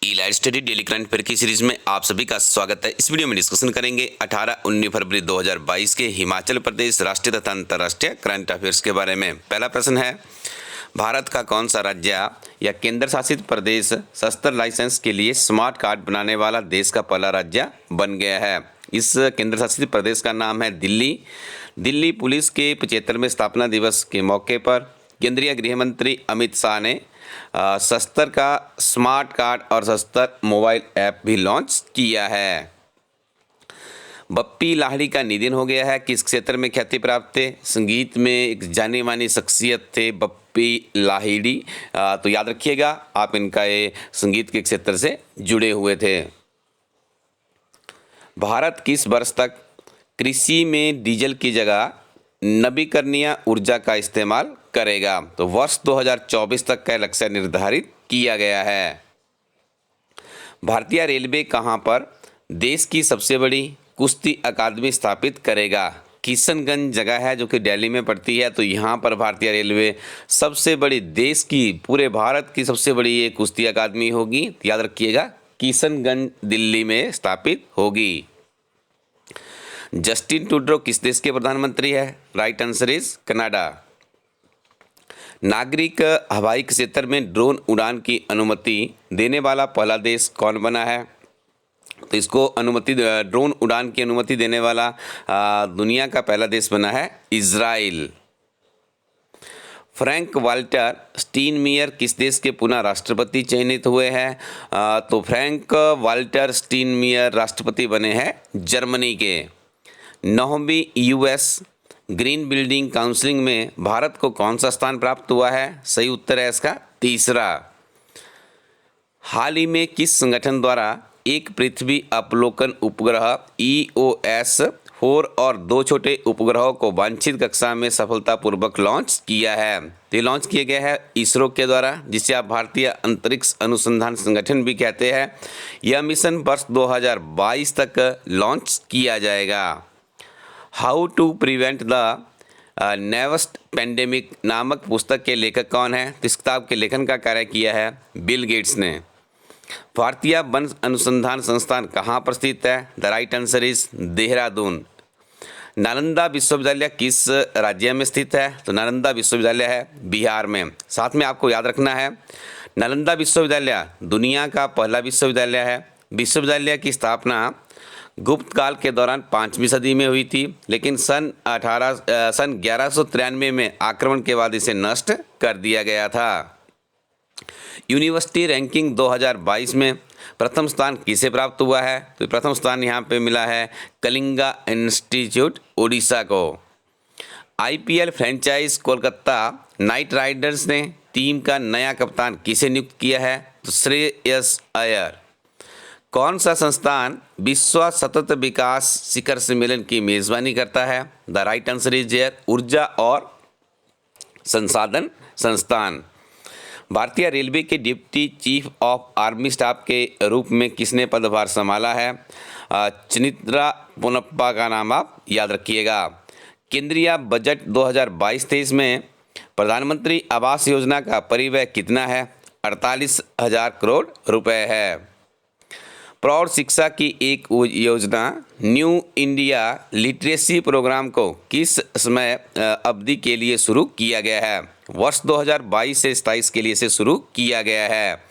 ई-लाइट study daily current affair की series में आप सभी का स्वागत है। इस वीडियो में डिस्कशन करेंगे 18-19 फरवरी 2022 के हिमाचल प्रदेश राष्ट्रीय तथा अंतर्राष्ट्रीय करंट अफेयर्स के बारे में। पहला प्रश्न है, भारत का कौन सा राज्य या केंद्र शासित प्रदेश शस्त्र लाइसेंस के लिए स्मार्ट कार्ड बनाने वाला देश का पहला राज्य बन गया है? इस केंद्र शासित प्रदेश का नाम है दिल्ली। दिल्ली पुलिस के 75वें स्थापना दिवस के मौके पर केंद्रीय गृह मंत्री अमित शाह ने शस्त्र का स्मार्ट कार्ड और शस्त्र मोबाइल ऐप भी लॉन्च किया है। बप्पी लाहिड़ी का निधन हो गया है। किस क्षेत्र में ख्याति प्राप्त थे? संगीत में एक जानी मानी शख्सियत थे बप्पी लाहिड़ी। तो याद रखिएगा, आप इनका ये संगीत के क्षेत्र से जुड़े हुए थे। भारत किस वर्ष तक कृषि में डीजल की जगह नवीकरणीय ऊर्जा का इस्तेमाल करेगा? तो वर्ष 2024 तक का लक्ष्य निर्धारित किया गया है। भारतीय रेलवे कहां पर देश की सबसे बड़ी कुश्ती अकादमी स्थापित करेगा? किशनगंज जगह है जो कि दिल्ली में पड़ती है। तो यहां पर भारतीय रेलवे सबसे बड़ी देश की, पूरे भारत की सबसे बड़ी ये कुश्ती अकादमी होगी। याद रखिएगा, किशनगंज दिल्ली में स्थापित होगी। जस्टिन ट्रूडो किस देश के प्रधानमंत्री है? Right answer is Canada. नागरिक हवाई क्षेत्र में ड्रोन उड़ान की अनुमति देने वाला पहला देश कौन बना है? तो इसको ड्रोन उड़ान की अनुमति देने वाला दुनिया का पहला देश बना है इजराइल। फ्रैंक वाल्टर स्टीनमीयर किस देश के पुनः राष्ट्रपति चयनित हुए हैं? तो फ्रैंक वाल्टर स्टीनमीयर राष्ट्रपति बने हैं जर्मनी के। 9वीं यूएस ग्रीन बिल्डिंग काउंसिलिंग में भारत को कौन सा स्थान प्राप्त हुआ है? सही उत्तर है इसका तीसरा। हाल ही में किस संगठन द्वारा एक पृथ्वी अवलोकन उपग्रह EOS-4 और 2 छोटे उपग्रहों को वांछित कक्षा में सफलतापूर्वक लॉन्च किया है? ये लॉन्च किया गया है इसरो के द्वारा, जिसे आप भारतीय अंतरिक्ष अनुसंधान संगठन भी कहते हैं। यह मिशन वर्ष 2022 तक लॉन्च किया जाएगा। How to prevent the next pandemic नामक पुस्तक के लेखक कौन है? तो इस किताब के लेखन का कार्य किया है बिल गेट्स ने। भारतीय वन अनुसंधान संस्थान कहाँ पर स्थित है? The right answer is Dehradun. Nalanda विश्वविद्यालय किस राज्य में स्थित है? तो नालंदा विश्वविद्यालय है बिहार में। साथ में आपको याद रखना है, नालंदा विश्वविद्यालय दुनिया का पहला विश्वविद्यालय है। विश्वविद्यालय की स्थापना गुप्त काल के दौरान 5वीं सदी में हुई थी, लेकिन सन 1193 में आक्रमण के बाद इसे नष्ट कर दिया गया था। यूनिवर्सिटी रैंकिंग 2022 में प्रथम स्थान किसे प्राप्त हुआ है? तो प्रथम स्थान यहाँ पे मिला है कलिंगा इंस्टीट्यूट उड़ीसा को। IPL franchise Kolkata night Riders ने टीम का नया कप्तान किसे नियुक्त किया है? तो श्रेयस अय्यर। कौन सा संस्थान विश्व सतत विकास शिखर सम्मेलन की मेजबानी करता है? The right answer is here ऊर्जा और संसाधन संस्थान। भारतीय रेलवे के deputy chief of army staff के रूप में किसने पदभार संभाला है? चनित्रा पोनप्पा का नाम आप याद रखिएगा। केंद्रीय बजट 2022-23 में प्रधानमंत्री आवास योजना का परिव्यय कितना है? 48,000 करोड़ रुपए है। प्रौढ़ शिक्षा की एक योजना न्यू इंडिया लिटरेसी प्रोग्राम को किस समय अवधि के लिए शुरू किया गया है? वर्ष 2022 से 27 के लिए इसे शुरू किया गया है।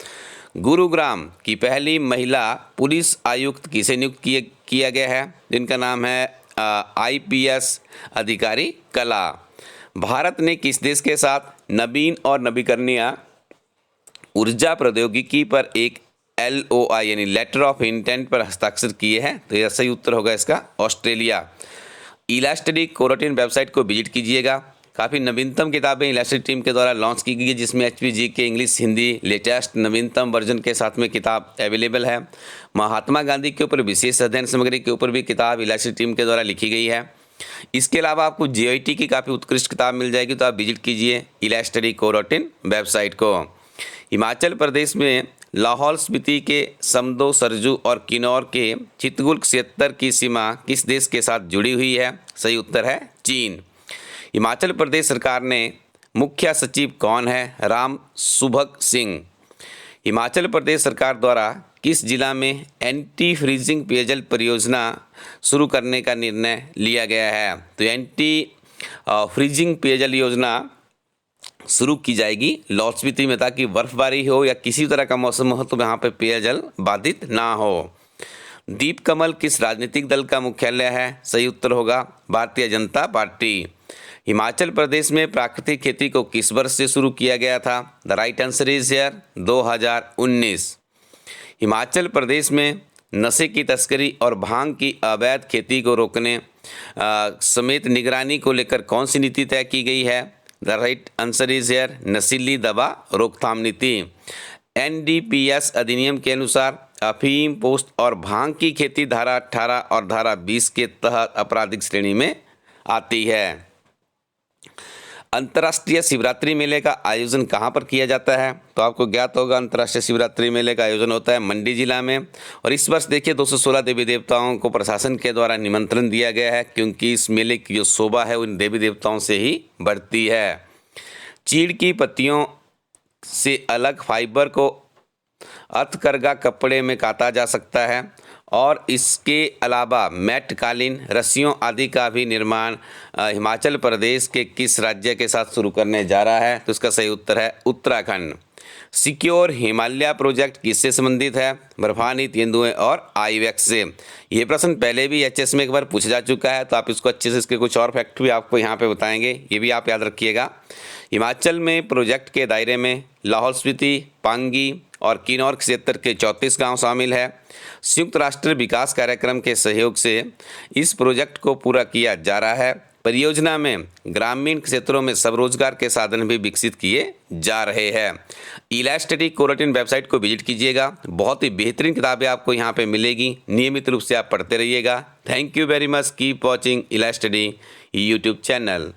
गुरुग्राम की पहली महिला पुलिस आयुक्त किसे नियुक्त किया गया है? जिनका नाम है IPS अधिकारी कला। भारत ने किस देश के साथ नवीन और नवीकरणीय ऊर्जा प्रौद्योगिकी पर एक LOI यानी लेटर ऑफ इंटेंट पर हस्ताक्षर किए हैं? तो यह सही उत्तर होगा इसका ऑस्ट्रेलिया। ई-लाइट स्टडी कोरोटीन वेबसाइट को विजिट कीजिएगा। काफ़ी नवीनतम किताबें ई-लाइट स्टडी टीम के द्वारा लॉन्च की गई है, जिसमें HPG के इंग्लिश हिंदी लेटेस्ट नवीनतम वर्जन के साथ में किताब अवेलेबल है। महात्मा गांधी के ऊपर विशेष अध्ययन सामग्री के ऊपर भी किताब ई-लाइट स्टडी टीम के द्वारा लिखी गई है। इसके अलावा आपको JIT की काफ़ी उत्कृष्ट किताब मिल जाएगी, तो आप विजिट कीजिए ई-लाइट स्टडी कोरोटीन वेबसाइट को। हिमाचल प्रदेश में लाहौल स्पीति के समदो, सरजू और किन्नौर के चितगुल क्षेत्र की सीमा किस देश के साथ जुड़ी हुई है? सही उत्तर है चीन। हिमाचल प्रदेश सरकार ने मुख्य सचिव कौन है? राम सुभग सिंह। हिमाचल प्रदेश सरकार द्वारा किस जिला में एंटी फ्रीजिंग पेयजल परियोजना शुरू करने का निर्णय लिया गया है? तो एंटी फ्रीजिंग पेयजल योजना शुरू की जाएगी लाहौल स्पीति में, ताकि बर्फबारी हो या किसी तरह का मौसम हो तो यहाँ पे पेयजल बाधित ना हो। दीप कमल किस राजनीतिक दल का मुख्यालय है? सही उत्तर होगा भारतीय जनता पार्टी। हिमाचल प्रदेश में प्राकृतिक खेती को किस वर्ष से शुरू किया गया था? The right answer is here 2019। Himachal Pradesh में नशे की तस्करी और भांग की अवैध खेती को रोकने समेत निगरानी को लेकर कौन सी नीति तय की गई है? The right answer is here नशीली दवा रोकथाम नीति। एनडीपीएस अधिनियम के अनुसार अफीम, पोस्ट और भांग की खेती धारा 18 और धारा 20 के तहत आपराधिक श्रेणी में आती है। अंतर्राष्ट्रीय शिवरात्रि मेले का आयोजन कहाँ पर किया जाता है? तो आपको ज्ञात होगा अंतर्राष्ट्रीय शिवरात्रि मेले का आयोजन होता है मंडी जिला में। और इस वर्ष देखिए 216 देवी देवताओं को प्रशासन के द्वारा निमंत्रण दिया गया है, क्योंकि इस मेले की जो शोभा है उन देवी देवताओं से ही बढ़ती है। चीड़ की पत्तियों से अलग फाइबर को हथकरघा कपड़े में काता जा सकता है और इसके अलावा मैट कालीन, रस्सियों आदि का भी निर्माण हिमाचल प्रदेश के किस राज्य के साथ शुरू करने जा रहा है? तो इसका सही उत्तर है उत्तराखंड। सिक्योर हिमालय प्रोजेक्ट किससे संबंधित है? बर्फानी तेंदुए और आईवैक्स से। ये प्रश्न पहले भी एचएस में एक बार पूछा जा चुका है, तो आप इसको अच्छे से, इसके कुछ और फैक्ट भी आपको यहाँ पे बताएंगे, ये भी आप याद रखिएगा। हिमाचल में प्रोजेक्ट के दायरे में लाहौल स्पीति, पांगी और किन्नौर क्षेत्र के 34 गांव शामिल है। संयुक्त राष्ट्र विकास कार्यक्रम के सहयोग से इस प्रोजेक्ट को पूरा किया जा रहा है। परियोजना में ग्रामीण क्षेत्रों में स्वरोजगार के साधन भी विकसित किए जा रहे हैं। इला स्टडी कोरटिन वेबसाइट को विजिट कीजिएगा, बहुत ही बेहतरीन किताबें आपको यहाँ पे मिलेगी, नियमित रूप से आप पढ़ते रहिएगा। Thank you very much, keep watching इला स्टडी यूट्यूब चैनल।